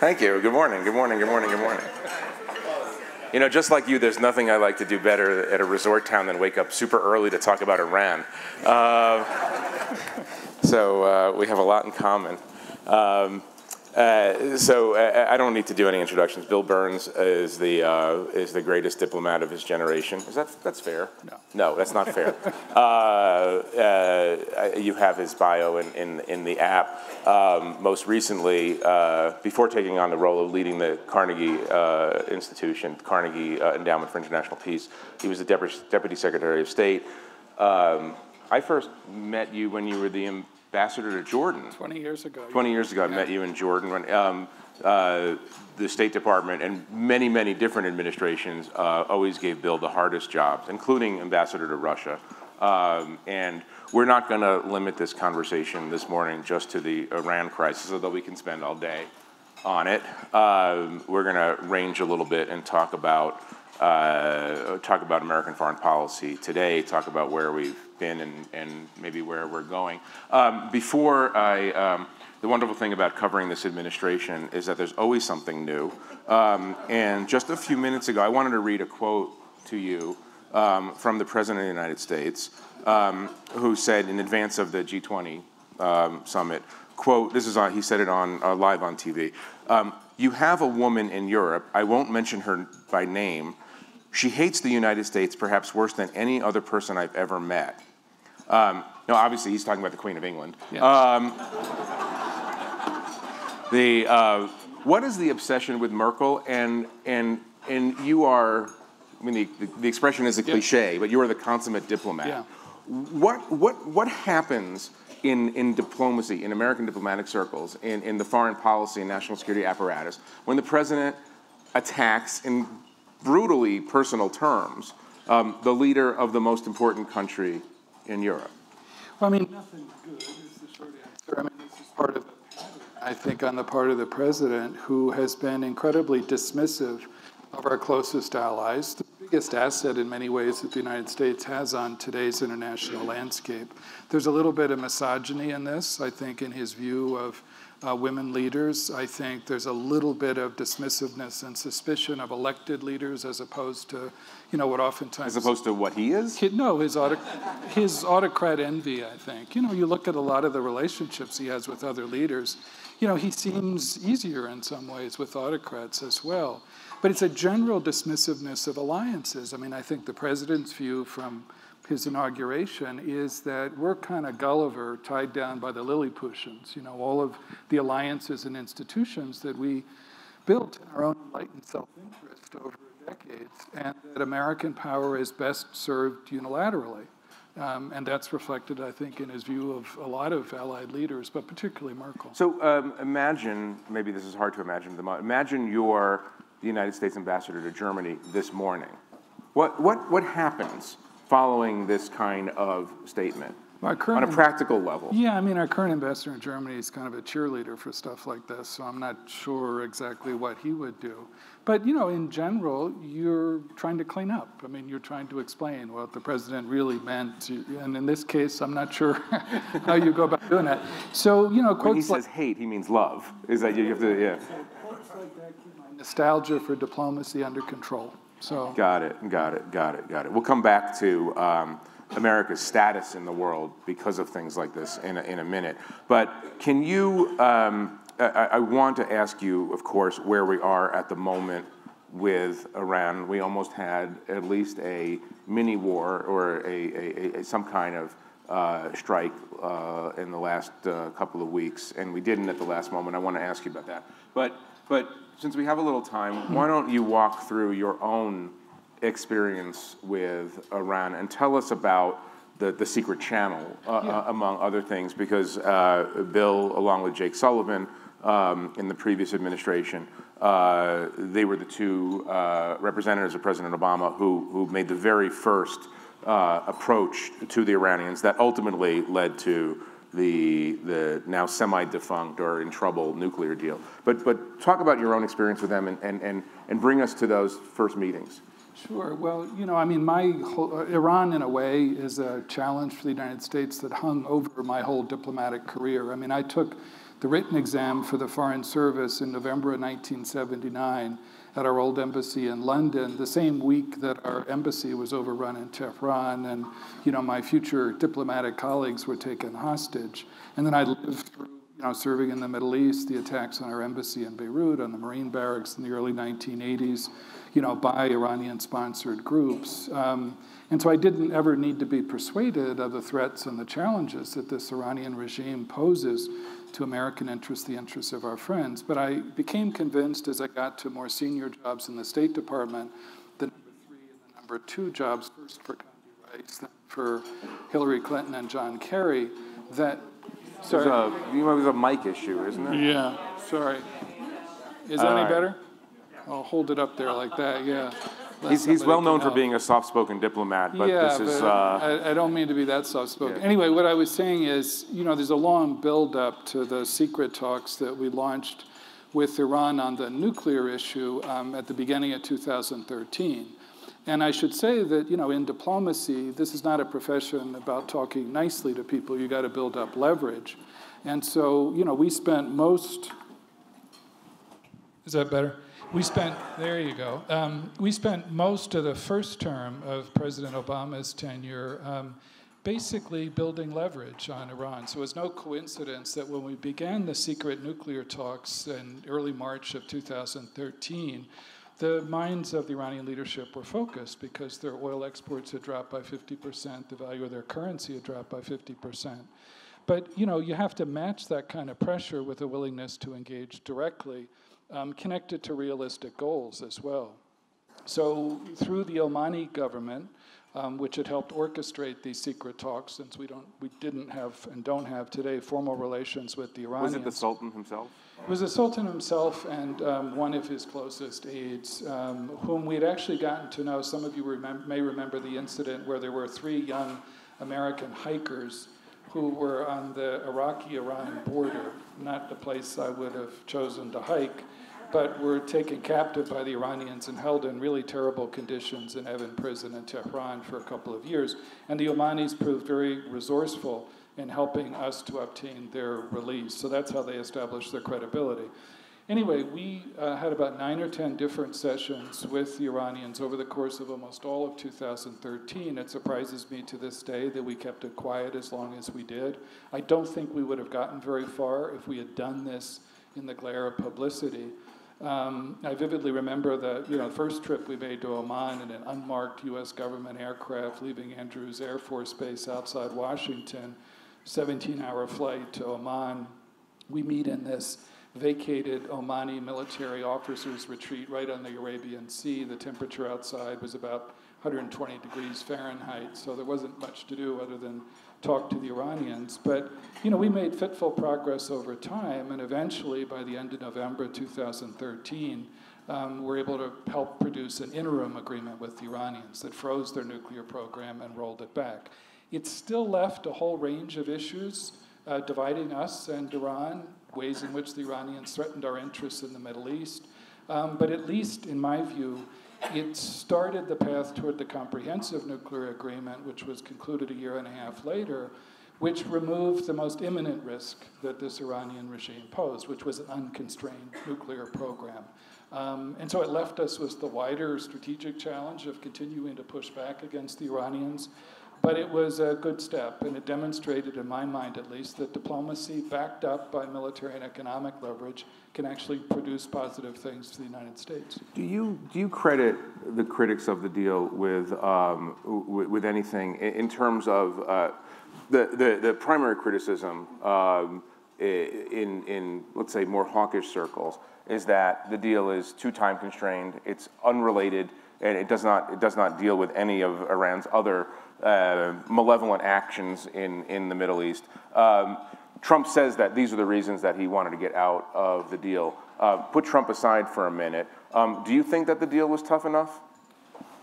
Thank you. Good morning. Good morning. Good morning. Good morning. You know, just like you, there's nothing I like to do better at a resort town than wake up super early to talk about Iran. So we have a lot in common. I don't need to do any introductions. Bill Burns is the greatest diplomat of his generation. That's fair? No. No, that's not fair. You have his bio in the app. Most recently, before taking on the role of leading the Carnegie Institution, Carnegie Endowment for International Peace, he was the Deputy Secretary of State. I first met you when you were the ambassador to Jordan. 20 years ago. 20 years ago, I met you in Jordan when the State Department and many, many different administrations always gave Bill the hardest jobs, including ambassador to Russia. And we're not going to limit this conversation this morning just to the Iran crisis, although we can spend all day on it. We're going to range a little bit and talk about American foreign policy today, talk about where we've been and maybe where we're going. The wonderful thing about covering this administration is that there's always something new. And just a few minutes ago, I wanted to read a quote to you from the President of the United States, who said in advance of the G20 summit, quote, he said it on live on TV, "You have a woman in Europe, I won't mention her by name, she hates the United States perhaps worse than any other person I've ever met." No, obviously he's talking about the Queen of England. Yes. What is the obsession with Merkel? And you are, I mean, the expression is a cliche, but you are the consummate diplomat. Yeah. What happens in diplomacy, in American diplomatic circles, in the foreign policy and national security apparatus, when the president attacks in brutally personal terms the leader of the most important country in Europe? Well, I mean, nothing good is the short answer. I mean, this is part of the pattern, I think, on the part of the president, who has been incredibly dismissive of our closest allies, the biggest asset in many ways that the United States has on today's international landscape. There's a little bit of misogyny in this, I think, in his view of women leaders. I think there's a little bit of dismissiveness and suspicion of elected leaders as opposed to, what oftentimes... As opposed to what he is? No, his autocrat envy, I think. You look at a lot of the relationships he has with other leaders, he seems easier in some ways with autocrats as well. But it's a general dismissiveness of alliances. I mean, I think the president's view from his inauguration is that we're kind of Gulliver tied down by the Lilliputians, all of the alliances and institutions that we built in our own enlightened self-interest over decades, and that American power is best served unilaterally. And that's reflected, I think, in his view of a lot of allied leaders, but particularly Merkel. So imagine, maybe this is hard to imagine, imagine you're the United States ambassador to Germany this morning. What happens following this kind of statement on a practical level? Yeah, I mean, our current ambassador in Germany is kind of a cheerleader for stuff like this, so I'm not sure exactly what he would do. But, in general, you're trying to clean up. I mean, you're trying to explain what the president really meant. And in this case, I'm not sure how you go about doing that. So, quotes when he says hate, he means love. Is that you have to, yeah. So quotes like that keep my nostalgia for diplomacy under control. So. Got it. We'll come back to America's status in the world because of things like this in a minute. But can you, I want to ask you, of course, where we are at the moment with Iran. We almost had at least a mini war or some kind of strike in the last couple of weeks, and we didn't at the last moment. I want to ask you about that. But since we have a little time, why don't you walk through your own experience with Iran and tell us about the secret channel, among other things, because Bill, along with Jake Sullivan, in the previous administration, they were the two representatives of President Obama who made the very first approach to the Iranians that ultimately led to the now semi-defunct or in trouble nuclear deal. But talk about your own experience with them and bring us to those first meetings. Sure. Well, I mean, Iran, in a way, is a challenge for the United States that hung over my whole diplomatic career. I mean, I took the written exam for the Foreign Service in November of 1979 at our old embassy in London, the same week that our embassy was overrun in Tehran, and my future diplomatic colleagues were taken hostage. And then I lived through serving in the Middle East, the attacks on our embassy in Beirut, on the Marine barracks in the early 1980s, by Iranian-sponsored groups. And so I didn't ever need to be persuaded of the threats and the challenges that this Iranian regime poses to American interests, the interests of our friends. But I became convinced as I got to more senior jobs in the State Department, the number 3 and the number 2 jobs, first for Condi Rice, then for Hillary Clinton and John Kerry, that... Sorry. There's a mic issue, isn't there? Yeah, sorry. Is that any better? I'll hold it up there like that, yeah. He's well known for being a soft-spoken diplomat, but this is... I don't mean to be that soft-spoken. Yeah. Anyway, what I was saying is, there's a long build-up to the secret talks that we launched with Iran on the nuclear issue at the beginning of 2013. And I should say that, in diplomacy, this is not a profession about talking nicely to people. You got to build up leverage. And so, we spent most... Is that better? There you go. We spent most of the first term of President Obama's tenure basically building leverage on Iran. So it was no coincidence that when we began the secret nuclear talks in early March of 2013, the minds of the Iranian leadership were focused because their oil exports had dropped by 50%, the value of their currency had dropped by 50%. But, you have to match that kind of pressure with a willingness to engage directly, connected to realistic goals as well. So through the Omani government, which had helped orchestrate these secret talks, since we didn't have and don't have today formal relations with the Iranians. Was it the Sultan himself? It was the Sultan himself and one of his closest aides, whom we had actually gotten to know. Some of you may remember the incident where there were 3 young American hikers who were on the Iraqi-Iran border, not the place I would have chosen to hike, but were taken captive by the Iranians and held in really terrible conditions in Evin prison in Tehran for a couple of years. And the Omanis proved very resourceful in helping us to obtain their release. So that's how they established their credibility. Anyway, we had about 9 or 10 different sessions with the Iranians over the course of almost all of 2013. It surprises me to this day that we kept it quiet as long as we did. I don't think we would have gotten very far if we had done this in the glare of publicity. I vividly remember the first trip we made to Oman in an unmarked U.S. government aircraft leaving Andrews Air Force Base outside Washington, 17-hour flight to Oman. We meet in this vacated Omani military officers retreat right on the Arabian Sea. The temperature outside was about 120 degrees Fahrenheit, so there wasn't much to do other than talk to the Iranians. But, we made fitful progress over time, and eventually, by the end of November 2013, were able to help produce an interim agreement with the Iranians that froze their nuclear program and rolled it back. It still left a whole range of issues dividing us and Iran, ways in which the Iranians threatened our interests in the Middle East. But at least, in my view, it started the path toward the comprehensive nuclear agreement, which was concluded a year and a half later, which removed the most imminent risk that this Iranian regime posed, which was an unconstrained nuclear program. And so it left us with the wider strategic challenge of continuing to push back against the Iranians. But it was a good step, and it demonstrated, in my mind at least, that diplomacy backed up by military and economic leverage can actually produce positive things for the United States. Do you credit the critics of the deal with anything in terms of the primary criticism in let's say more hawkish circles is that the deal is too time constrained, it's unrelated, and it does not deal with any of Iran's other malevolent actions in the Middle East. Trump says that these are the reasons that he wanted to get out of the deal. Put Trump aside for a minute. Do you think that the deal was tough enough?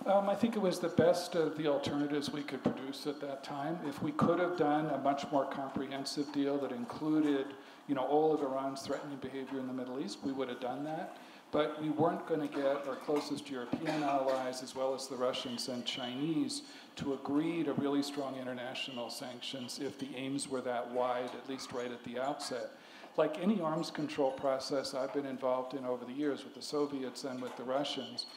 I think it was the best of the alternatives we could produce at that time. If we could have done a much more comprehensive deal that included, all of Iran's threatening behavior in the Middle East, we would have done that. but we weren't going to get our closest European allies, as well as the Russians and Chinese, to agree to really strong international sanctions if the aims were that wide, at least right at the outset. Like any arms control process I've been involved in over the years with the Soviets and with the Russians,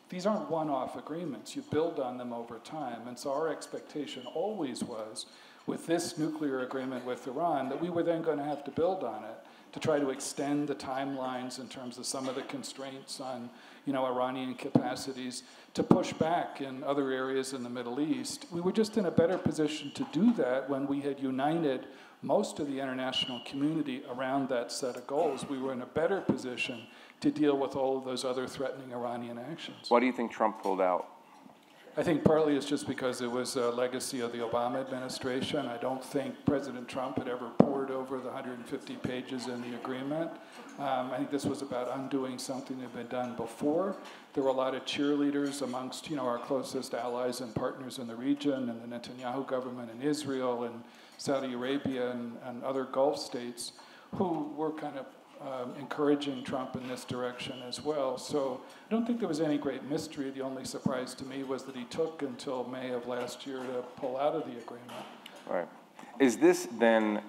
these aren't one-off agreements. You build on them over time. And so our expectation always was, with this nuclear agreement with Iran, that we were then going to have to build on it to try to extend the timelines in terms of some of the constraints on, Iranian capacities, to push back in other areas in the Middle East. We were just in a better position to do that when we had united most of the international community around that set of goals. We were in a better position to deal with all of those other threatening Iranian actions. Why do you think Trump pulled out? I think partly it's just because it was a legacy of the Obama administration. I don't think President Trump had ever pored over the 150 pages in the agreement. I think this was about undoing something that had been done before. There were a lot of cheerleaders amongst, our closest allies and partners in the region, and the Netanyahu government in Israel and Saudi Arabia and other Gulf states who were kind of encouraging Trump in this direction as well. So I don't think there was any great mystery. The only surprise to me was that he took until May of last year to pull out of the agreement. All right. Is this then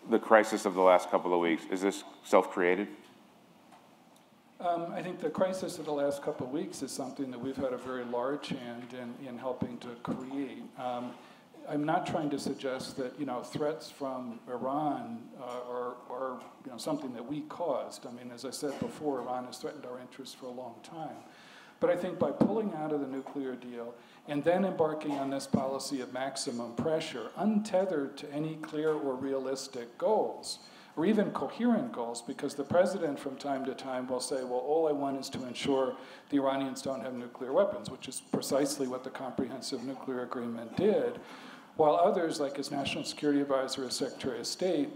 the crisis of the last couple of weeks? Is this self-created? I think the crisis of the last couple of weeks is something that we've had a very large hand in helping to create. I'm not trying to suggest that threats from Iran are something that we caused. I mean, as I said before, Iran has threatened our interests for a long time. But I think by pulling out of the nuclear deal and then embarking on this policy of maximum pressure, untethered to any clear or realistic goals, or even coherent goals, because the president from time to time will say, well, all I want is to ensure the Iranians don't have nuclear weapons, which is precisely what the Comprehensive Nuclear Agreement did, while others, like his National Security Advisor as Secretary of State,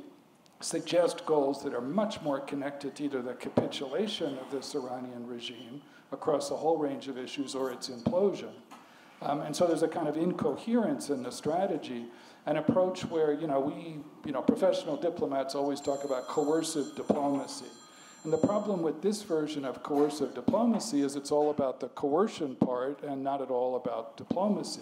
suggest goals that are much more connected to either the capitulation of this Iranian regime across a whole range of issues or its implosion. And so there's a kind of incoherence in the strategy, an approach where, professional diplomats always talk about coercive diplomacy. And the problem with this version of coercive diplomacy is it's all about the coercion part and not at all about diplomacy.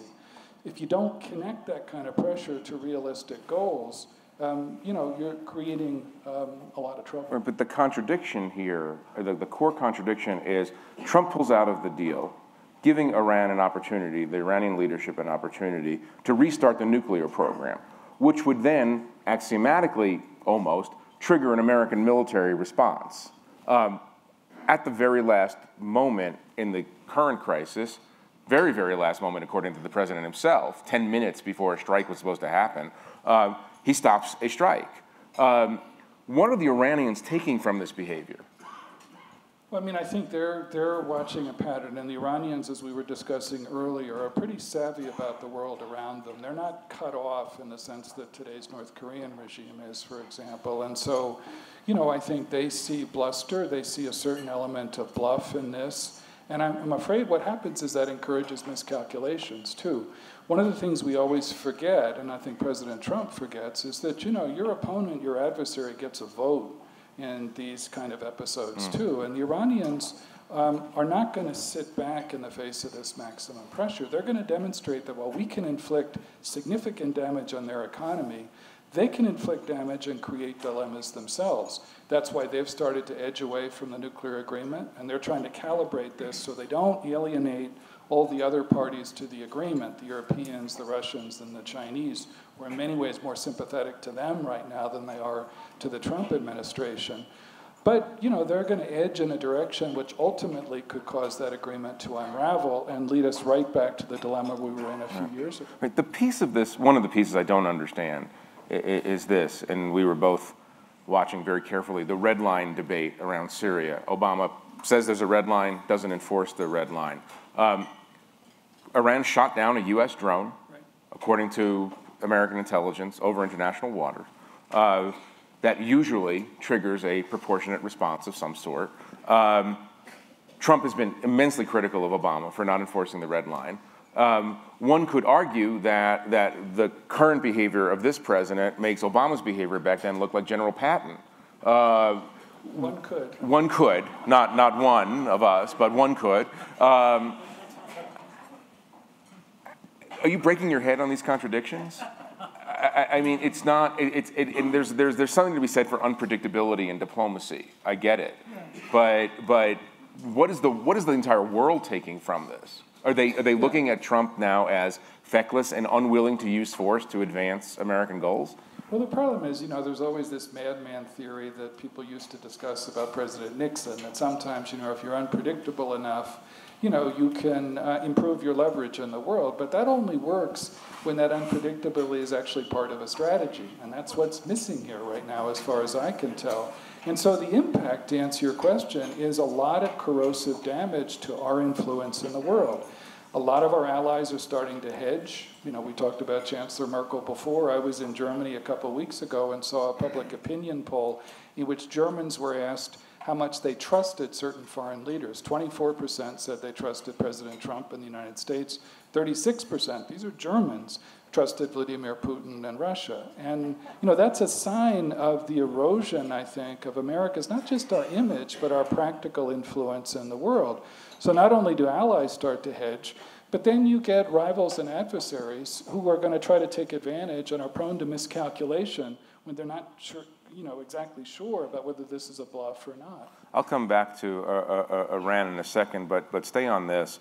If you don't connect that kind of pressure to realistic goals, you're creating a lot of trouble. But the contradiction here, the core contradiction is Trump pulls out of the deal, giving Iran an opportunity, the Iranian leadership an opportunity, to restart the nuclear program, which would then, axiomatically almost, trigger an American military response. At the very last moment in the current crisis, very, very last moment, according to the president himself, 10 minutes before a strike was supposed to happen, he stops a strike. What are the Iranians taking from this behavior? Well, I think they're watching a pattern, and the Iranians, as we were discussing earlier, are pretty savvy about the world around them. They're not cut off in the sense that today's North Korean regime is, for example. And so, I think they see bluster, they see a certain element of bluff in this. And I'm afraid what happens is that encourages miscalculations, too. One of the things we always forget, and I think President Trump forgets, is that, your opponent, your adversary, gets a vote in these kind of episodes, too. And the Iranians are not going to sit back in the face of this maximum pressure. They're going to demonstrate that while we can inflict significant damage on their economy, they can inflict damage and create dilemmas themselves. That's why they've started to edge away from the nuclear agreement, and they're trying to calibrate this so they don't alienate all the other parties to the agreement, the Europeans, the Russians, and the Chinese, who are in many ways more sympathetic to them right now than they are to the Trump administration. But, they're going to edge in a direction which ultimately could cause that agreement to unravel and lead us right back to the dilemma we were in a few years ago. Right. The piece of this, one of the pieces I don't understand is this, and we were both watching very carefully, the red line debate around Syria. Obama says there's a red line, doesn't enforce the red line. Iran shot down a U.S. drone, right, according to American intelligence, over international water. That usually triggers a proportionate response of some sort. Trump has been immensely critical of Obama for not enforcing the red line. One could argue that the current behavior of this president makes Obama's behavior back then look like General Patton. One could. One could, not one of us, but one could. Are you breaking your head on these contradictions? I mean, it's not. And there's something to be said for unpredictability in diplomacy. I get it, but what is the entire world taking from this? Are they looking at Trump now as feckless and unwilling to use force to advance American goals? Well, the problem is, there's always this madman theory that people used to discuss about President Nixon, that sometimes, if you're unpredictable enough, you can improve your leverage in the world. But that only works when that unpredictability is actually part of a strategy. And that's what's missing here right now, as far as I can tell. And so the impact, to answer your question, is a lot of corrosive damage to our influence in the world. A lot of our allies are starting to hedge. We talked about Chancellor Merkel before. I was in Germany a couple of weeks ago and saw a public opinion poll in which Germans were asked how much they trusted certain foreign leaders. 24% said they trusted President Trump in the United States. 36%, these are Germans, trusted Vladimir Putin and Russia. And that's a sign of the erosion, I think, of America's, not just our image, but our practical influence in the world. So not only do allies start to hedge, but then you get rivals and adversaries who are going to try to take advantage and are prone to miscalculation when they're not sure, exactly sure about whether this is a bluff or not. I'll come back to Iran in a second, but stay on this.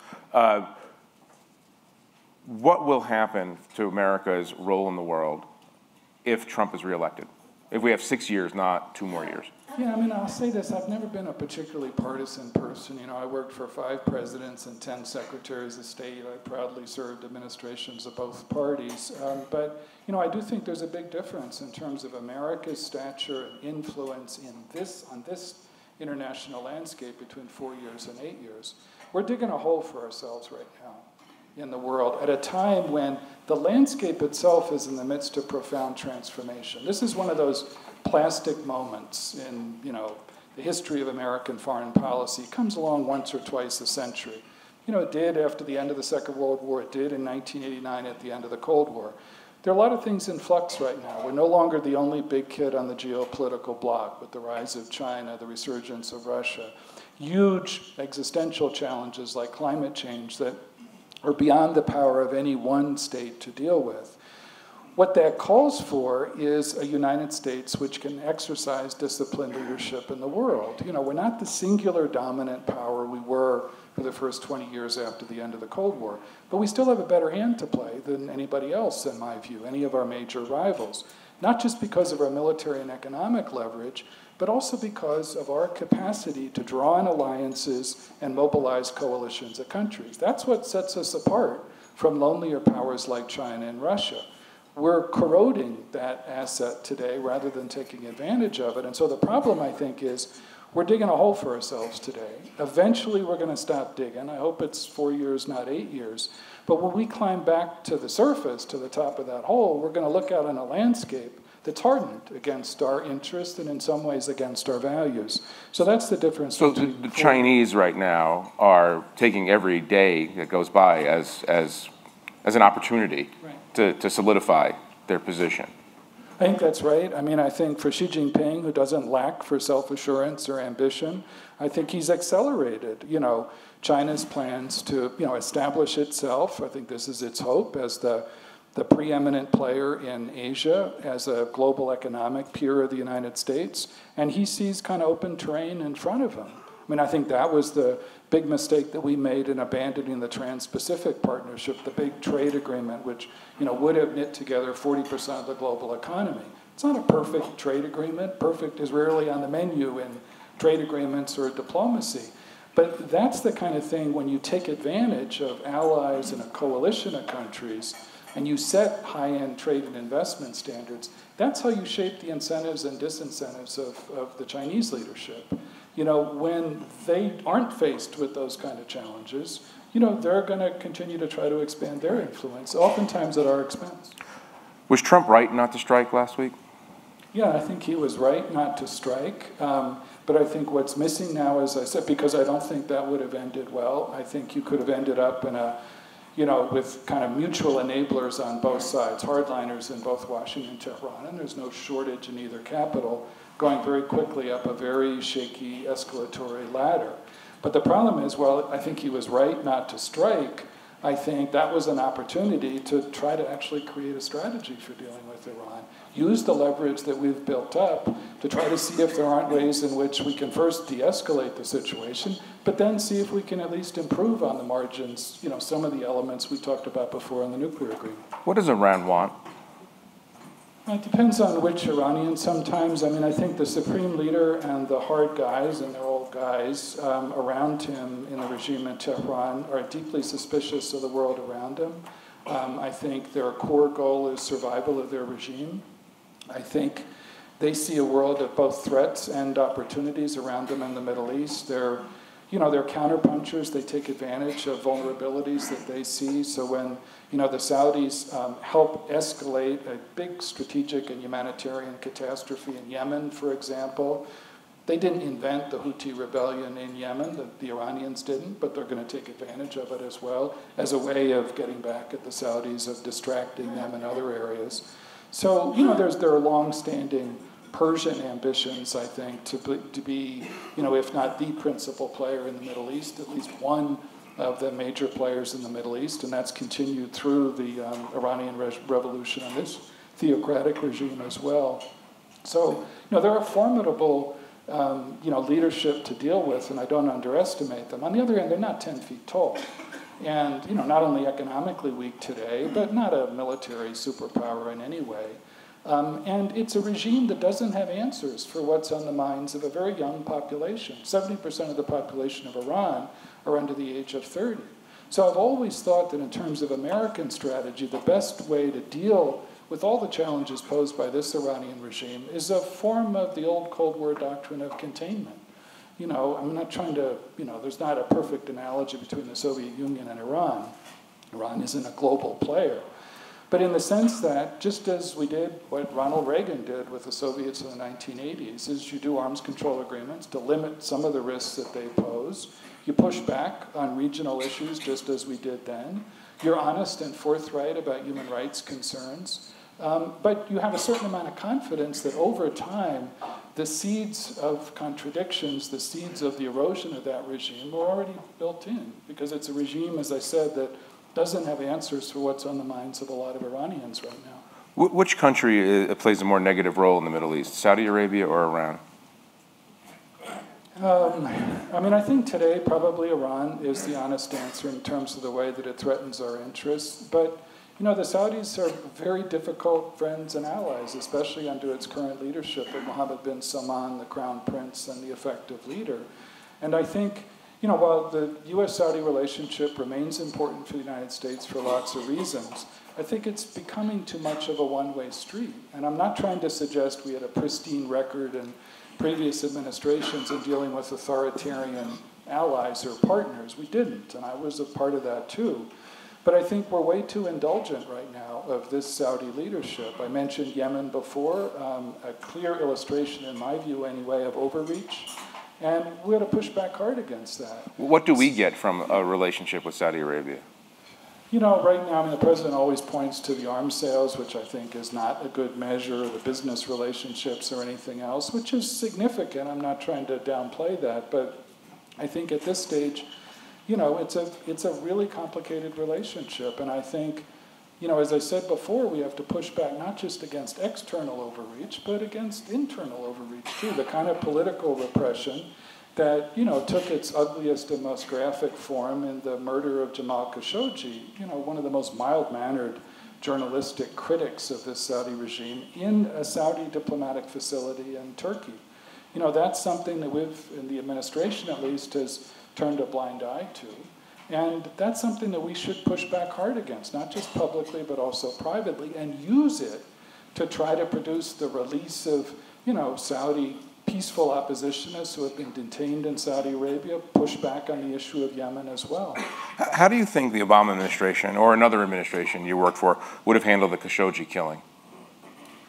What will happen to America's role in the world if Trump is reelected? If we have 6 years, not 2 more years? Yeah, I'll say this. I've never been a particularly partisan person. I worked for 5 presidents and 10 secretaries of state. I proudly served administrations of both parties. But I do think there's a big difference in terms of America's stature and influence on this international landscape between 4 years and 8 years. We're digging a hole for ourselves right now in the world at a time when the landscape itself is in the midst of profound transformation. This is one of those plastic moments in the history of American foreign policy. It comes along once or twice a century. It did after the end of the Second World War. It did in 1989 at the end of the Cold War. There are a lot of things in flux right now. We're no longer the only big kid on the geopolitical block with the rise of China, the resurgence of Russia. Huge existential challenges like climate change that are beyond the power of any one state to deal with. What that calls for is a United States which can exercise disciplined leadership in the world. We're not the singular dominant power we were for the first 20 years after the end of the Cold War, but we still have a better hand to play than anybody else, in my view, any of our major rivals. Not just because of our military and economic leverage, but also because of our capacity to draw on alliances and mobilize coalitions of countries. That's what sets us apart from lonelier powers like China and Russia. We're corroding that asset today rather than taking advantage of it. And so the problem, I think, is we're digging a hole for ourselves today. Eventually, we're going to stop digging. I hope it's 4 years, not 8 years. But when we climb back to the surface, to the top of that hole, we're going to look out on a landscape that's hardened against our interests and in some ways against our values. So that's the difference. So the Chinese right now are taking every day that goes by as an opportunity to solidify their position. I think that's right. I think for Xi Jinping, who doesn't lack for self-assurance or ambition, I think he's accelerated, China's plans to, establish itself. I think this is its hope as the preeminent player in Asia, as a global economic peer of the United States. And he sees kind of open terrain in front of him. I think that was the big mistake that we made in abandoning the Trans-Pacific Partnership, the big trade agreement, which would have knit together 40% of the global economy. It's not a perfect trade agreement. Perfect is rarely on the menu in trade agreements or diplomacy. But that's the kind of thing when you take advantage of allies in a coalition of countries and you set high-end trade and investment standards, that's how you shape the incentives and disincentives of the Chinese leadership. When they aren't faced with those kind of challenges, they're going to continue to try to expand their influence, oftentimes at our expense. Was Trump right not to strike last week? Yeah, I think he was right not to strike. But I think what's missing now, as I said, because I don't think that would have ended well, I think you could have ended up in a, with kind of mutual enablers on both sides, hardliners in both Washington and Tehran, and there's no shortage in either capital. going very quickly up a very shaky escalatory ladder. But the problem is, well, I think he was right not to strike. I think that was an opportunity to try to actually create a strategy for dealing with Iran. Use the leverage that we've built up to try to see if there aren't ways in which we can first de-escalate the situation, but then see if we can at least improve on the margins, some of the elements we talked about before in the nuclear agreement. What does Iran want? It depends on which Iranian sometimes. I think the supreme leader and the hard guys, and they're old guys, around him in the regime in Tehran are deeply suspicious of the world around him. I think their core goal is survival of their regime. I think they see a world of both threats and opportunities around them in the Middle East. They're counterpunchers. They take advantage of vulnerabilities that they see. So when the Saudis help escalate a big strategic and humanitarian catastrophe in Yemen, for example, they didn't invent the Houthi rebellion in Yemen. The Iranians didn't, but they're going to take advantage of it as well as a way of getting back at the Saudis, of distracting them in other areas. So there are long-standing Persian ambitions, I think, to be, if not the principal player in the Middle East, at least one of the major players in the Middle East, and that's continued through the Iranian Revolution and this theocratic regime as well. So, there are formidable, leadership to deal with, and I don't underestimate them. On the other hand, they're not 10 feet tall. And, not only economically weak today, but not a military superpower in any way. And it's a regime that doesn't have answers for what's on the minds of a very young population. 70% of the population of Iran are under the age of 30. So I've always thought that in terms of American strategy, the best way to deal with all the challenges posed by this Iranian regime is a form of the old Cold War doctrine of containment. I'm not trying to, there's not a perfect analogy between the Soviet Union and Iran. Iran isn't a global player. But in the sense that, just as we did what Ronald Reagan did with the Soviets in the 1980s, is you do arms control agreements to limit some of the risks that they pose. You push back on regional issues, just as we did then. You're honest and forthright about human rights concerns. But you have a certain amount of confidence that over time, the seeds of contradictions, the seeds of the erosion of that regime are already built in. Because it's a regime, as I said, that doesn't have answers for what's on the minds of a lot of Iranians right now. Which country plays a more negative role in the Middle East, Saudi Arabia or Iran? I think today probably Iran is the honest answer in terms of the way that it threatens our interests. But, the Saudis are very difficult friends and allies, especially under its current leadership of Mohammed bin Salman, the crown prince and the effective leader. And I think, while the U.S.-Saudi relationship remains important for the United States for lots of reasons, I think it's becoming too much of a one-way street. And I'm not trying to suggest we had a pristine record in previous administrations in dealing with authoritarian allies or partners. We didn't, and I was a part of that too. But I think we're way too indulgent right now of this Saudi leadership. I mentioned Yemen before, a clear illustration, in my view anyway, of overreach. And we ought to push back hard against that. What do we get from a relationship with Saudi Arabia? Right now, the president always points to the arms sales, which I think is not a good measure of the business relationships or anything else, which is significant. I'm not trying to downplay that, but I think at this stage, it's a really complicated relationship. And I think, as I said before, we have to push back not just against external overreach, but against internal overreach too. The kind of political repression that, took its ugliest and most graphic form in the murder of Jamal Khashoggi, one of the most mild-mannered journalistic critics of this Saudi regime in a Saudi diplomatic facility in Turkey. That's something that in the administration at least, has turned a blind eye to. And that's something that we should push back hard against, not just publicly, but also privately, and use it to try to produce the release of, Saudi peaceful oppositionists who have been detained in Saudi Arabia, push back on the issue of Yemen as well. How do you think the Obama administration, or another administration you worked for, would have handled the Khashoggi killing?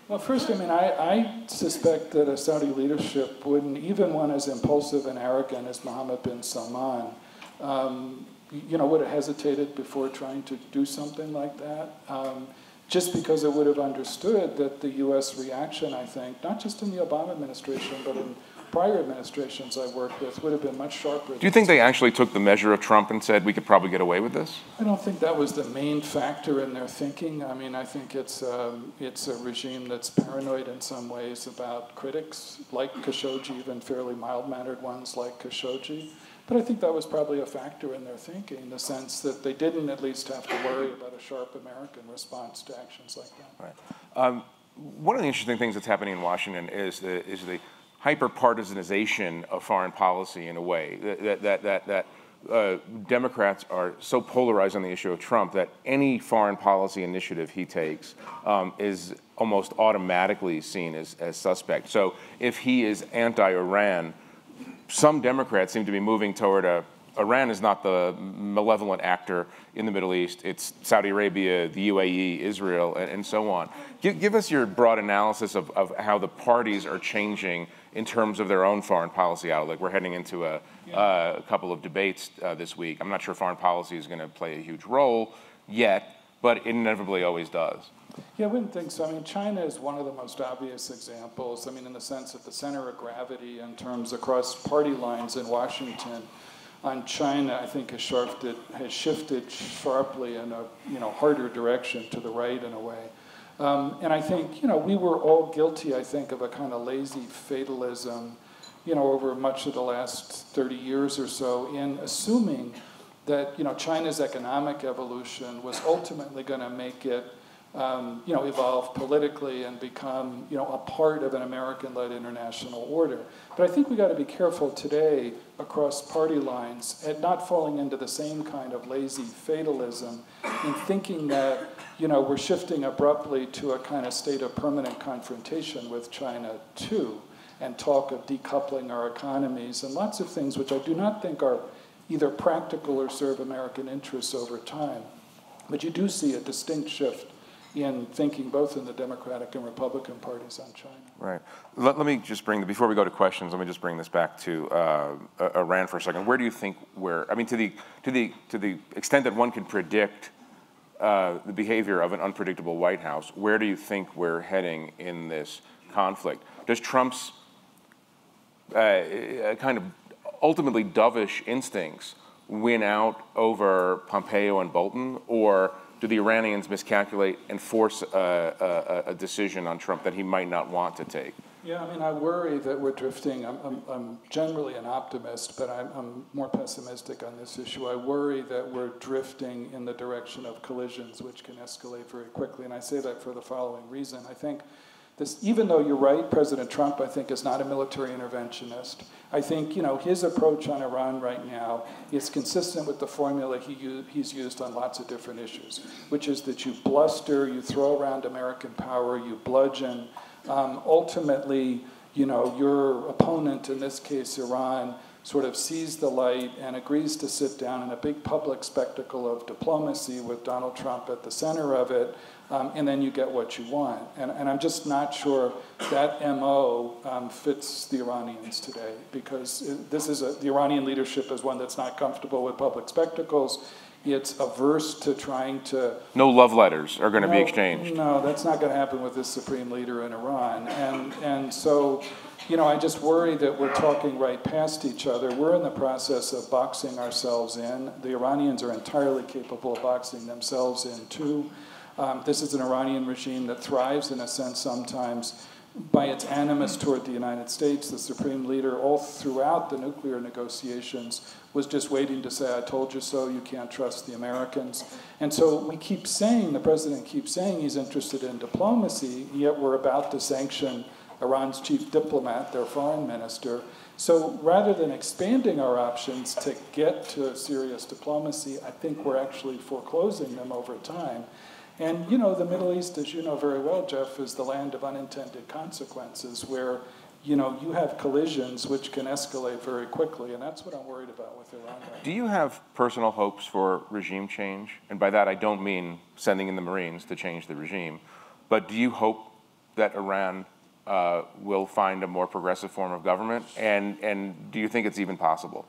Well, first, I suspect that a Saudi leadership wouldn't, even one as impulsive and arrogant as Mohammed bin Salman, would have hesitated before trying to do something like that. just because it would have understood that the U.S. reaction, I think, not just in the Obama administration, but in prior administrations I worked with, would have been much sharper. Do you think they actually took the measure of Trump and said, we could probably get away with this? I don't think that was the main factor in their thinking. I mean, I think it's a regime that's paranoid in some ways about critics like Khashoggi, even fairly mild-mannered ones like Khashoggi. But I think that was probably a factor in their thinking, in the sense that they didn't at least have to worry about a sharp American response to actions like that. Right. One of the interesting things that's happening in Washington is the hyper-partisanization of foreign policy in a way, that Democrats are so polarized on the issue of Trump that any foreign policy initiative he takes is almost automatically seen as suspect. So if he is anti-Iran, some Democrats seem to be moving toward Iran is not the malevolent actor in the Middle East. It's Saudi Arabia, the UAE, Israel, and so on. Give us your broad analysis of how the parties are changing in terms of their own foreign policy outlook. We're heading into a couple of debates this week. I'm not sure foreign policy is going to play a huge role yet, but it inevitably always does. Yeah, I wouldn't think so. I mean, China is one of the most obvious examples. I mean, in the sense that the center of gravity in terms across party lines in Washington on China, I think has shifted sharply in a harder direction to the right in a way. And I think, we were all guilty, I think, of a kind of lazy fatalism, over much of the last 30 years or so in assuming that, China's economic evolution was ultimately going to make it evolve politically and become, a part of an American-led international order. But I think we got to be careful today across party lines at not falling into the same kind of lazy fatalism in thinking that, we're shifting abruptly to a kind of state of permanent confrontation with China too, and talk of decoupling our economies and lots of things which I do not think are either practical or serve American interests over time. But you do see a distinct shift in thinking both in the Democratic and Republican parties on China. Right. Let me just before we go to questions, let me just bring this back to Iran for a second. Where do you think to the extent that one can predict the behavior of an unpredictable White House, where do you think we're heading in this conflict? Does Trump's kind of ultimately dovish instincts win out over Pompeo and Bolton, or do the Iranians miscalculate and force a decision on Trump that he might not want to take? Yeah, I mean, I worry that we're drifting. I'm generally an optimist, but I'm more pessimistic on this issue. I worry that we're drifting in the direction of collisions, which can escalate very quickly. And I say that for the following reason. I think this, even though you're right, President Trump, I think, is not a military interventionist. I think, his approach on Iran right now is consistent with the formula he's used on lots of different issues, which is that you bluster, you throw around American power, you bludgeon. Ultimately, your opponent, in this case Iran, sort of sees the light and agrees to sit down in a big public spectacle of diplomacy with Donald Trump at the center of it, and then you get what you want. And I'm just not sure that MO fits the Iranians today, because the Iranian leadership is one that's not comfortable with public spectacles. It's averse to trying to... No love letters are going to be exchanged. No, that's not going to happen with this supreme leader in Iran. And so, I just worry that we're talking right past each other. We're in the process of boxing ourselves in. The Iranians are entirely capable of boxing themselves in, too. This is an Iranian regime that thrives, in a sense, sometimes by its animus toward the United States. The supreme leader, all throughout the nuclear negotiations, was just waiting to say, I told you so, you can't trust the Americans. And so we keep saying, the president keeps saying he's interested in diplomacy, yet we're about to sanction Iran's chief diplomat, their foreign minister. So rather than expanding our options to get to serious diplomacy, I think we're actually foreclosing them over time. And, the Middle East, as you know very well, Jeff, is the land of unintended consequences where, you have collisions which can escalate very quickly, and that's what I'm worried about with Iran right now. Do you have personal hopes for regime change? And by that, I don't mean sending in the Marines to change the regime, but do you hope that Iran will find a more progressive form of government? And do you think it's even possible?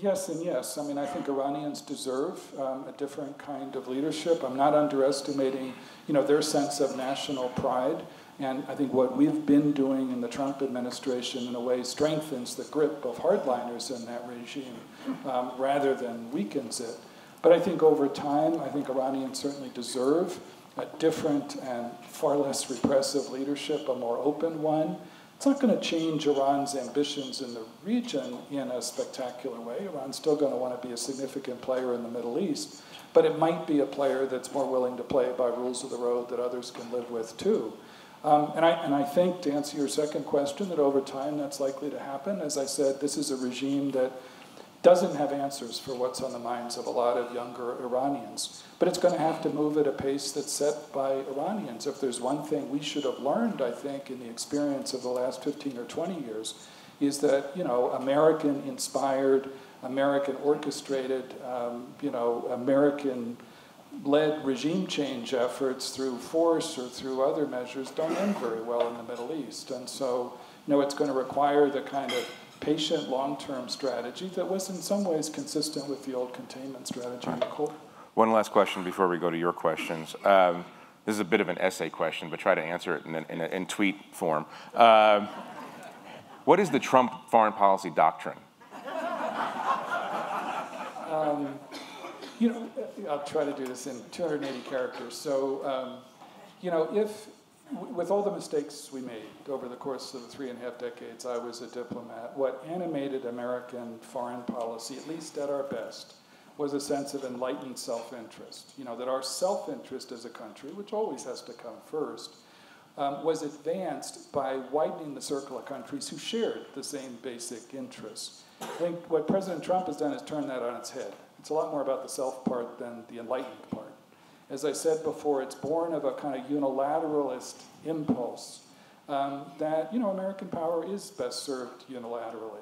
Yes and yes. I mean, I think Iranians deserve a different kind of leadership. I'm not underestimating, their sense of national pride. And I think what we've been doing in the Trump administration, in a way, strengthens the grip of hardliners in that regime rather than weakens it. But I think over time, I think Iranians certainly deserve a different and far less repressive leadership, a more open one. It's not going to change Iran's ambitions in the region in a spectacular way. Iran's still going to want to be a significant player in the Middle East, but it might be a player that's more willing to play by rules of the road that others can live with too. And I think, to answer your second question, that over time that's likely to happen. As I said, this is a regime that doesn't have answers for what's on the minds of a lot of younger Iranians. But it's going to have to move at a pace that's set by Iranians. If there's one thing we should have learned, I think, in the experience of the last 15 or 20 years, is that, American-inspired, American-orchestrated, American-led regime change efforts through force or through other measures don't end very well in the Middle East. And so, it's going to require the kind of patient, long-term strategy that was in some ways consistent with the old containment strategy in the Cold War. One last question before we go to your questions. This is a bit of an essay question, but try to answer it in tweet form. What is the Trump foreign policy doctrine? I'll try to do this in 280 characters. So, with all the mistakes we made over the course of the 3.5 decades I was a diplomat, what animated American foreign policy, at least at our best, was a sense of enlightened self-interest. That our self-interest as a country, which always has to come first, was advanced by widening the circle of countries who shared the same basic interests. I think what President Trump has done is turn that on its head. It's a lot more about the self part than the enlightened part. As I said before, it's born of a kind of unilateralist impulse that, American power is best served unilaterally.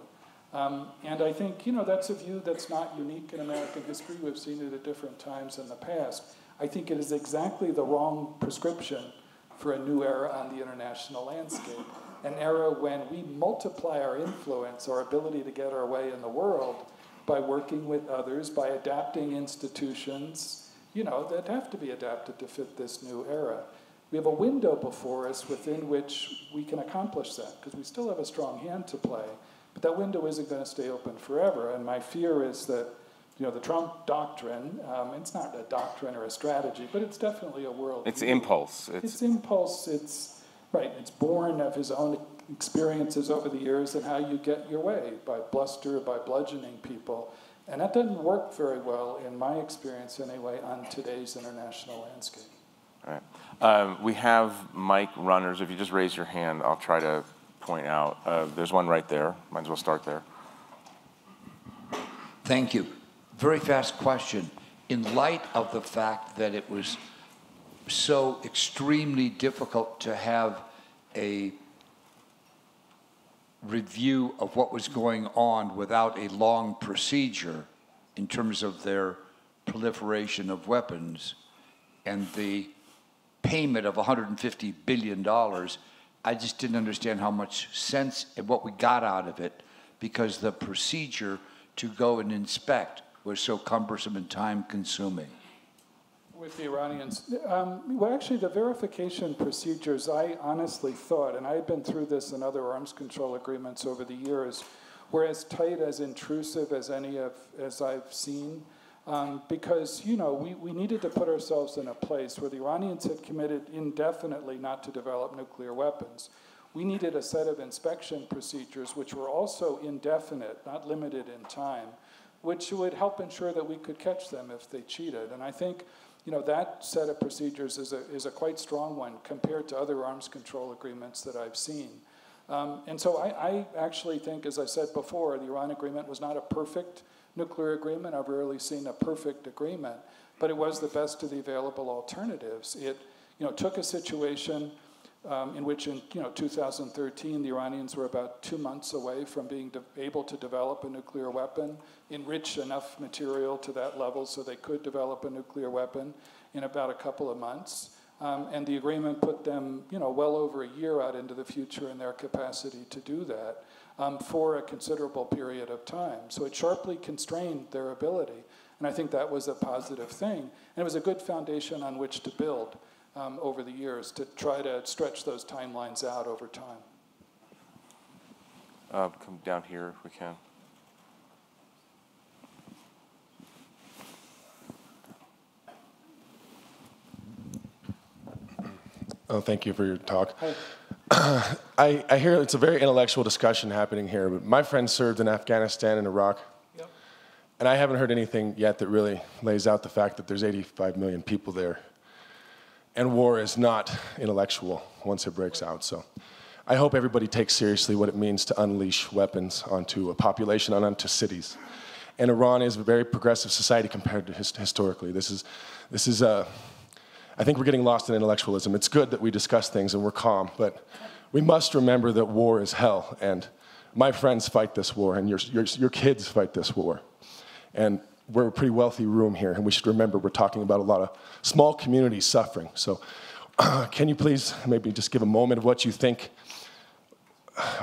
And I think, that's a view that's not unique in American history. We've seen it at different times in the past. I think it is exactly the wrong prescription for a new era on the international landscape. An era when we multiply our influence, our ability to get our way in the world by working with others, by adapting institutions, that have to be adapted to fit this new era. We have a window before us within which we can accomplish that, because we still have a strong hand to play. But that window isn't going to stay open forever. And my fear is that, the Trump doctrine, it's not a doctrine or a strategy, but it's definitely a world. It's impulse. It's impulse. It's born of his own experiences over the years and how you get your way, by bluster, by bludgeoning people. And that doesn't work very well, in my experience anyway, on today's international landscape. All right. We have mic runners. If you just raise your hand, I'll try to point out. There's one right there. Might as well start there. Thank you. Very fast question. In light of the fact that it was so extremely difficult to have a review of what was going on without a long procedure in terms of their proliferation of weapons and the payment of $150 billion, I just didn't understand how much sense and what we got out of it, because the procedure to go and inspect was so cumbersome and time-consuming. With the Iranians, well, actually, the verification procedures, I honestly thought, and I've been through this in other arms control agreements over the years, were as tight, as intrusive as as I've seen, because we needed to put ourselves in a place where the Iranians had committed indefinitely not to develop nuclear weapons. We needed a set of inspection procedures which were also indefinite, not limited in time, which would help ensure that we could catch them if they cheated. And I think that set of procedures is a quite strong one compared to other arms control agreements that I've seen. And so I actually think, as I said before, the Iran agreement was not a perfect nuclear agreement. I've rarely seen a perfect agreement, but it was the best of the available alternatives. It took a situation in which in 2013 the Iranians were about 2 months away from being able to develop a nuclear weapon, enrich enough material to that level so they could develop a nuclear weapon in about a couple of months. And the agreement put them, well over a year out into the future in their capacity to do that for a considerable period of time. So it sharply constrained their ability. And I think that was a positive thing. And it was a good foundation on which to build over the years to try to stretch those timelines out over time. Come down here if we can. Oh, thank you for your talk. Hi. I hear it's a very intellectual discussion happening here, but my friend served in Afghanistan and Iraq, Yep. and I haven't heard anything yet that really lays out the fact that there's 85 million people there. And war is not intellectual once it breaks out. So I hope everybody takes seriously what it means to unleash weapons onto a population and onto cities. And Iran is a very progressive society compared to historically. This is I think we're getting lost in intellectualism. It's good that we discuss things and we're calm, but we must remember that war is hell, and my friends fight this war, and your kids fight this war. And we're a pretty wealthy room here, and we should remember we're talking about a lot of small communities suffering. So can you please maybe just give a moment of what you think?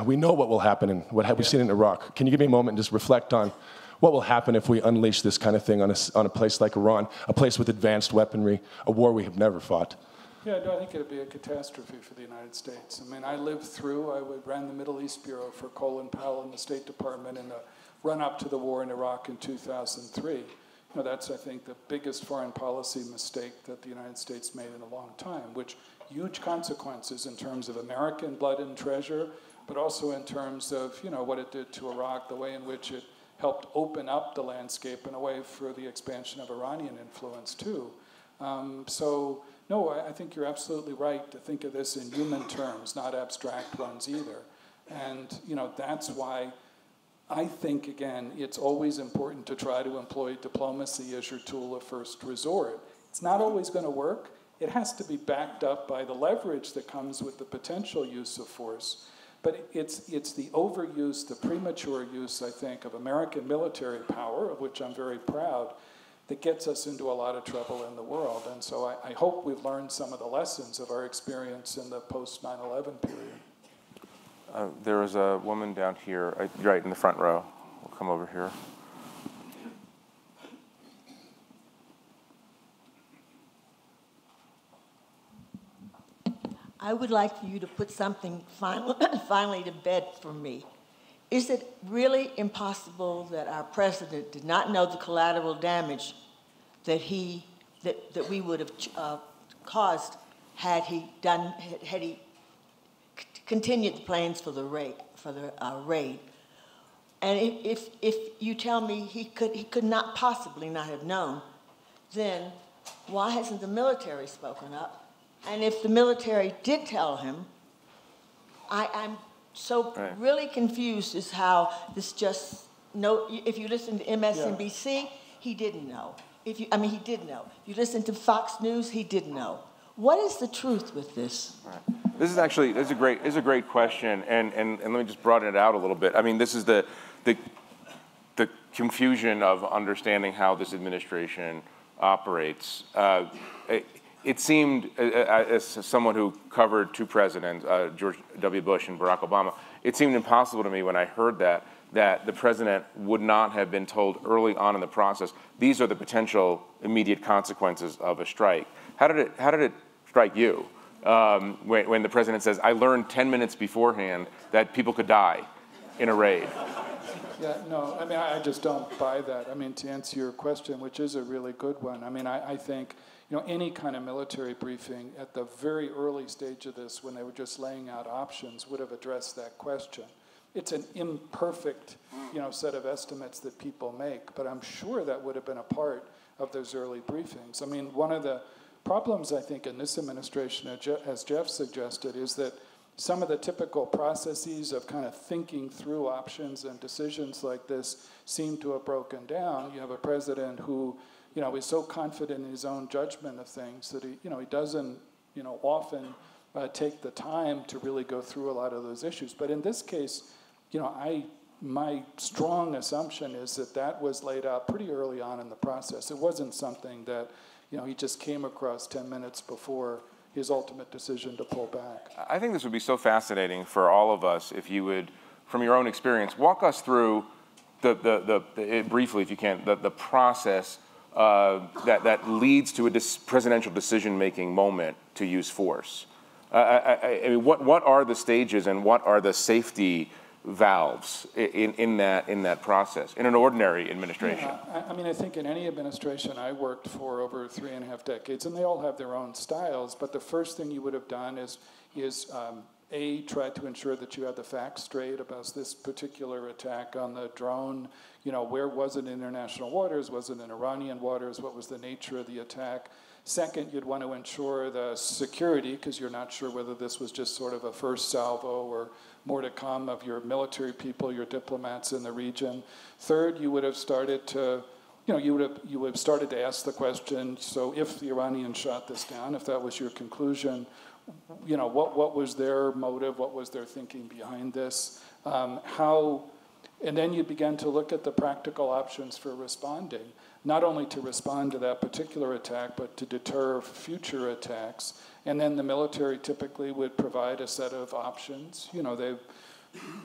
We know what will happen and what have we seen in Iraq. Can you give me a moment and just reflect on what will happen if we unleash this kind of thing on a place like Iran, a place with advanced weaponry, a war we have never fought? Yeah, no, I think it would be a catastrophe for the United States. I mean, I ran the Middle East Bureau for Colin Powell in the State Department in the run-up to the war in Iraq in 2003. That's, I think, the biggest foreign policy mistake that the United States made in a long time, which huge consequences in terms of American blood and treasure, but also in terms of, what it did to Iraq, the way in which it helped open up the landscape in a way for the expansion of Iranian influence too. No, I think you're absolutely right to think of this in human terms, not abstract ones either. And that's why I think, again, it's always important to try to employ diplomacy as your tool of first resort. It's not always going to work. It has to be backed up by the leverage that comes with the potential use of force. But it's the overuse, the premature use, I think, of American military power, of which I'm very proud, that gets us into a lot of trouble in the world. And so I hope we've learned some of the lessons of our experience in the post-9/11 period. There is a woman down here, right in the front row. We'll come over here. I would like for you to put something finally to bed for me. Is it really impossible that our president did not know the collateral damage that we would have caused had he continued the plans for the raid? And if you tell me he could not possibly not have known, then why hasn't the military spoken up? And if the military did tell him, I'm so really confused as how this just, if you listen to MSNBC, he didn't know. He did know. If you listen to Fox News, he didn't know. What is the truth with this? Right. This is a great question, and let me just broaden it out a little bit. I mean, this is the confusion of understanding how this administration operates. It seemed, as someone who covered two presidents, George W. Bush and Barack Obama, it seemed impossible to me when I heard that the president would not have been told early on in the process, these are the potential immediate consequences of a strike. How did it strike you when the president says, I learned 10 minutes beforehand that people could die in a raid? Yeah, no, I just don't buy that. To answer your question, which is a really good one, I think, any kind of military briefing at the very early stage of this, when they were just laying out options, would have addressed that question. It's an imperfect, set of estimates that people make, but I'm sure that would have been a part of those early briefings. One of the problems, I think, in this administration, as Jeff suggested, is that some of the typical processes of kind of thinking through options and decisions like this seem to have broken down. You have a president who, is so confident in his own judgment of things that he doesn't, often take the time to really go through a lot of those issues. But in this case, my strong assumption is that was laid out pretty early on in the process. It wasn't something that, he just came across 10 minutes before, his ultimate decision to pull back. I think this would be so fascinating for all of us if you would, from your own experience, walk us through briefly, if you can, the process that leads to a presidential decision-making moment to use force. I mean, what are the stages and what are the safety valves in that process in an ordinary administration? Yeah, I mean, I think in any administration I worked for over 3.5 decades, and they all have their own styles, but the first thing you would have done is try to ensure that you had the facts straight about this particular attack on the drone. You know, where was it in international waters? Was it in Iranian waters? What was the nature of the attack? Second, you'd want to ensure the security, because you're not sure whether this was just sort of a first salvo or more to come of your military people, your diplomats in the region. Third, you would have started to, you would have started to ask the question, so if the Iranians shot this down, if that was your conclusion, what was their motive? What was their thinking behind this? And then you began to look at the practical options for responding, not only to respond to that particular attack, but to deter future attacks. And then the military typically would provide a set of options.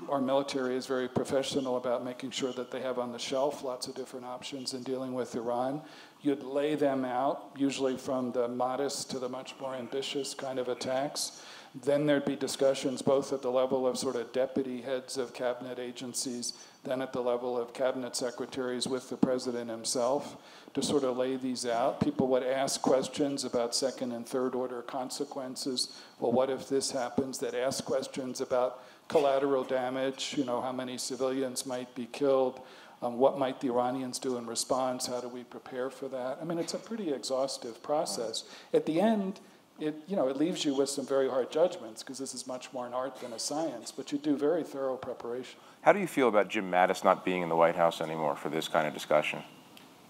Our military is very professional about making sure that they have on the shelf lots of different options in dealing with Iran. You'd lay them out, usually from the modest to the much more ambitious kind of attacks. Then there'd be discussions both at the level of sort of deputy heads of cabinet agencies, then at the level of cabinet secretaries with the president himself to sort of lay these out. People would ask questions about second and third order consequences. Well, what if this happens? They'd ask questions about collateral damage, how many civilians might be killed, what might the Iranians do in response, how do we prepare for that? I mean, it's a pretty exhaustive process. At the end, it leaves you with some very hard judgments, because this is much more an art than a science, but you do very thorough preparation. How do you feel about Jim Mattis not being in the White House anymore for this kind of discussion?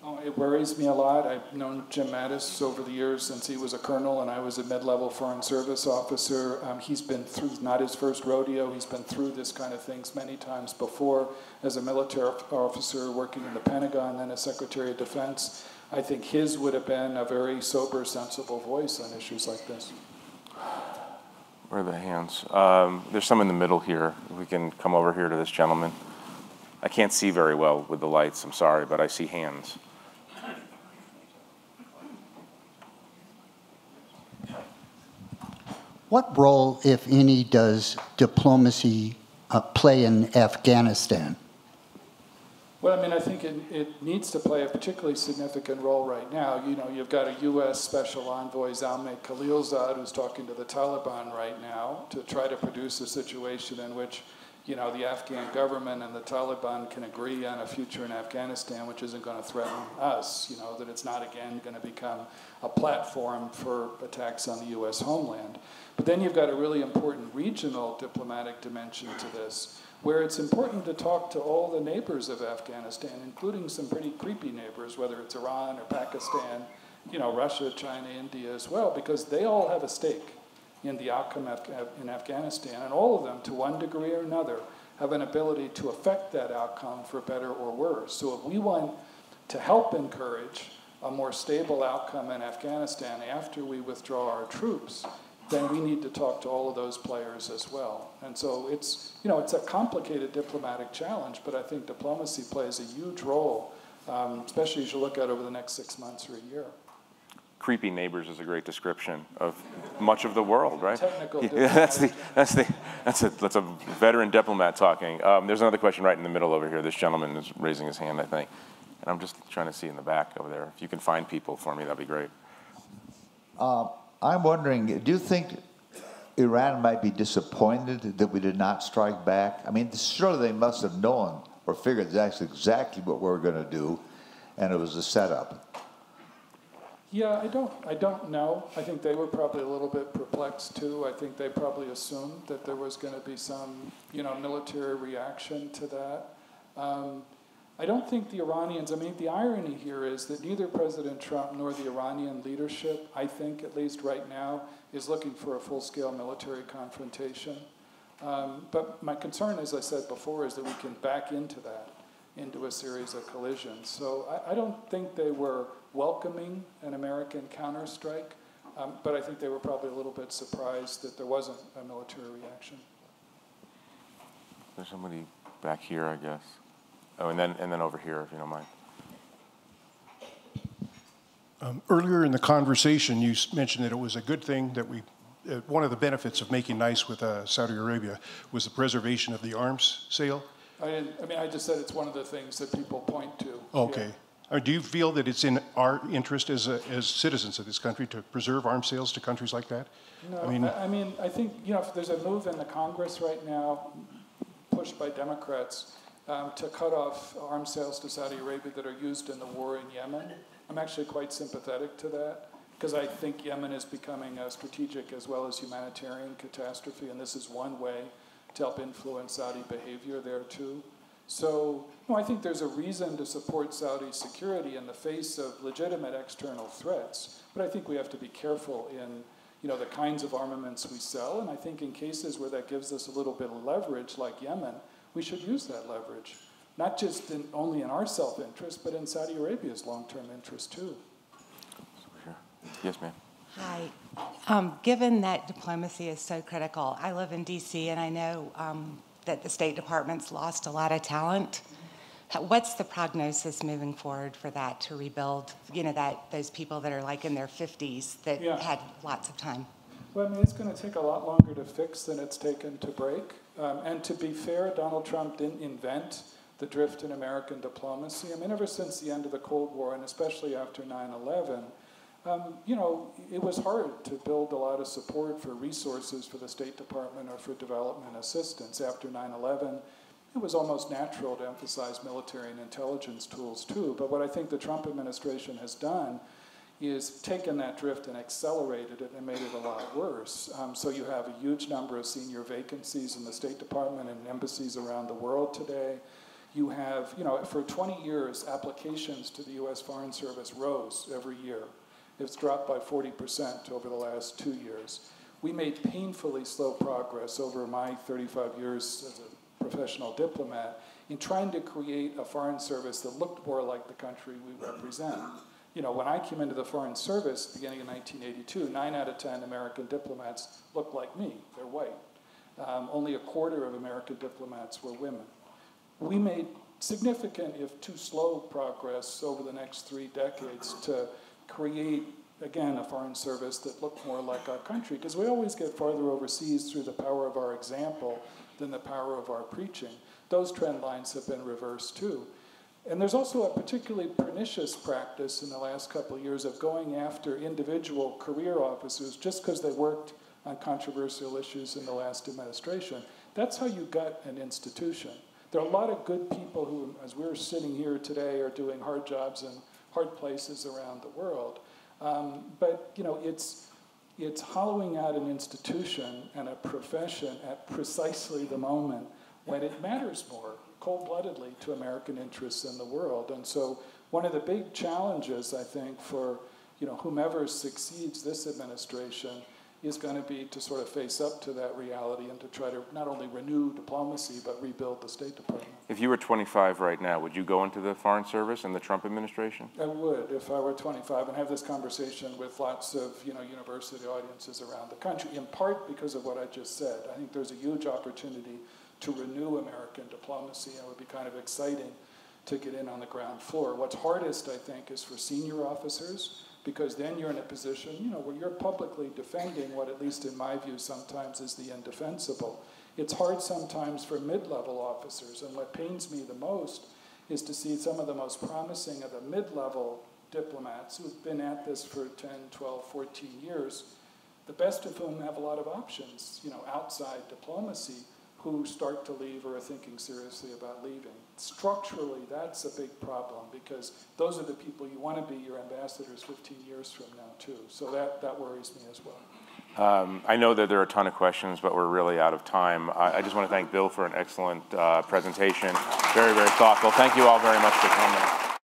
Oh, it worries me a lot. I've known Jim Mattis over the years since he was a colonel and I was a mid-level foreign service officer. He's been through, not his first rodeo, he's been through this kind of things many times before as a military officer working in the Pentagon, then as Secretary of Defense. I think his would have been a very sober, sensible voice on issues like this. Where are the hands? There's some in the middle here. We can come over here to this gentleman. I can't see very well with the lights, I'm sorry, but I see hands. What role, if any, does diplomacy play in Afghanistan? Well, I mean, I think it needs to play a particularly significant role right now. You've got a U.S. Special Envoy, Zalmay Khalilzad, who's talking to the Taliban right now to try to produce a situation in which, the Afghan government and the Taliban can agree on a future in Afghanistan, which isn't going to threaten us, that it's not, again, going to become a platform for attacks on the U.S. homeland. But then you've got a really important regional diplomatic dimension to this, where it's important to talk to all the neighbors of Afghanistan, including some pretty creepy neighbors, whether it's Iran or Pakistan, Russia, China, India as well, because they all have a stake in the outcome in Afghanistan, and all of them, to one degree or another, have an ability to affect that outcome for better or worse. So if we want to help encourage a more stable outcome in Afghanistan after we withdraw our troops, then we need to talk to all of those players as well. And so it's a complicated diplomatic challenge, but I think diplomacy plays a huge role, especially as you look at over the next 6 months or a year. Creepy neighbors is a great description of much of the world, right? Technical yeah, that's a veteran diplomat talking. There's another question right in the middle over here. This gentleman is raising his hand, I think. And I'm just trying to see in the back over there. If you can find people for me, that'd be great. I'm wondering, do you think Iran might be disappointed that we did not strike back? I mean, surely they must have known or figured that's exactly what we were going to do, and it was a setup. Yeah, I don't know. I think they were probably a little bit perplexed too. I think they probably assumed that there was going to be some, military reaction to that. I don't think the Iranians, the irony here is that neither President Trump nor the Iranian leadership, I think at least right now, is looking for a full-scale military confrontation. But my concern, as I said before, is that we can back into that, into a series of collisions. So I don't think they were welcoming an American counterstrike, But I think they were probably a little bit surprised that there wasn't a military reaction. There's somebody back here, I guess. Oh, and then over here, if you don't mind. Earlier in the conversation, you mentioned that it was a good thing that one of the benefits of making nice with Saudi Arabia was the preservation of the arms sale. I just said it's one of the things that people point to. Okay. Yeah. Do you feel that it's in our interest as citizens of this country to preserve arms sales to countries like that? No, I think, if there's a move in the Congress right now, pushed by Democrats, to cut off arms sales to Saudi Arabia that are used in the war in Yemen, I'm actually quite sympathetic to that, because I think Yemen is becoming a strategic as well as humanitarian catastrophe, and this is one way to help influence Saudi behavior there too. So, I think there's a reason to support Saudi security in the face of legitimate external threats, but I think we have to be careful in the kinds of armaments we sell, and I think in cases where that gives us a little bit of leverage, like Yemen, we should use that leverage, not just only in our self-interest, but in Saudi Arabia's long-term interest too. Yes, ma'am. Hi. Given that diplomacy is so critical, I live in D.C. and I know that the State Department's lost a lot of talent. What's the prognosis moving forward for that to rebuild? Those people that are like in their 50s that had lots of time. Well, it's going to take a lot longer to fix than it's taken to break. And to be fair, Donald Trump didn't invent the drift in American diplomacy. Ever since the end of the Cold War, and especially after 9/11, it was hard to build a lot of support for resources for the State Department or for development assistance. After 9/11, it was almost natural to emphasize military and intelligence tools too. But what I think the Trump administration has done is taken that drift and accelerated it and made it a lot worse. So you have a huge number of senior vacancies in the State Department and embassies around the world today. You have, for 20 years, applications to the U.S. Foreign Service rose every year. It's dropped by 40% over the last 2 years. We made painfully slow progress over my 35 years as a professional diplomat in trying to create a foreign service that looked more like the country we represent. When I came into the Foreign Service beginning in 1982, 9 out of 10 American diplomats looked like me. They're white. Only a quarter of American diplomats were women. We made significant, if too slow, progress over the next 3 decades to create, again, a foreign service that looked more like our country, because we always get farther overseas through the power of our example than the power of our preaching. Those trend lines have been reversed too. And there's also a particularly pernicious practice in the last couple of years of going after individual career officers just because they worked on controversial issues in the last administration. That's how you gut an institution. There are a lot of good people who, as we're sitting here today, are doing hard jobs in hard places around the world. But it's hollowing out an institution and a profession at precisely the moment when it matters more, cold-bloodedly, to American interests in the world. And so one of the big challenges, I think, for whomever succeeds this administration is going to be to sort of face up to that reality and to try to not only renew diplomacy, but rebuild the State Department. If you were 25 right now, would you go into the Foreign Service in the Trump administration? I would, if I were 25, and have this conversation with lots of university audiences around the country, in part because of what I just said. I think there's a huge opportunity to renew American diplomacy, and it would be kind of exciting to get in on the ground floor. What's hardest, I think, is for senior officers, because then you're in a position, where you're publicly defending what, at least in my view, sometimes is the indefensible. It's hard sometimes for mid-level officers, and what pains me the most is to see some of the most promising of the mid-level diplomats who've been at this for 10, 12, 14 years, the best of whom have a lot of options, outside diplomacy, who start to leave or are thinking seriously about leaving. Structurally, that's a big problem, because those are the people you want to be your ambassadors 15 years from now, too. So that worries me as well. I know that there are a ton of questions, but we're really out of time. I just want to thank Bill for an excellent presentation. Very, very thoughtful. Thank you all very much for coming.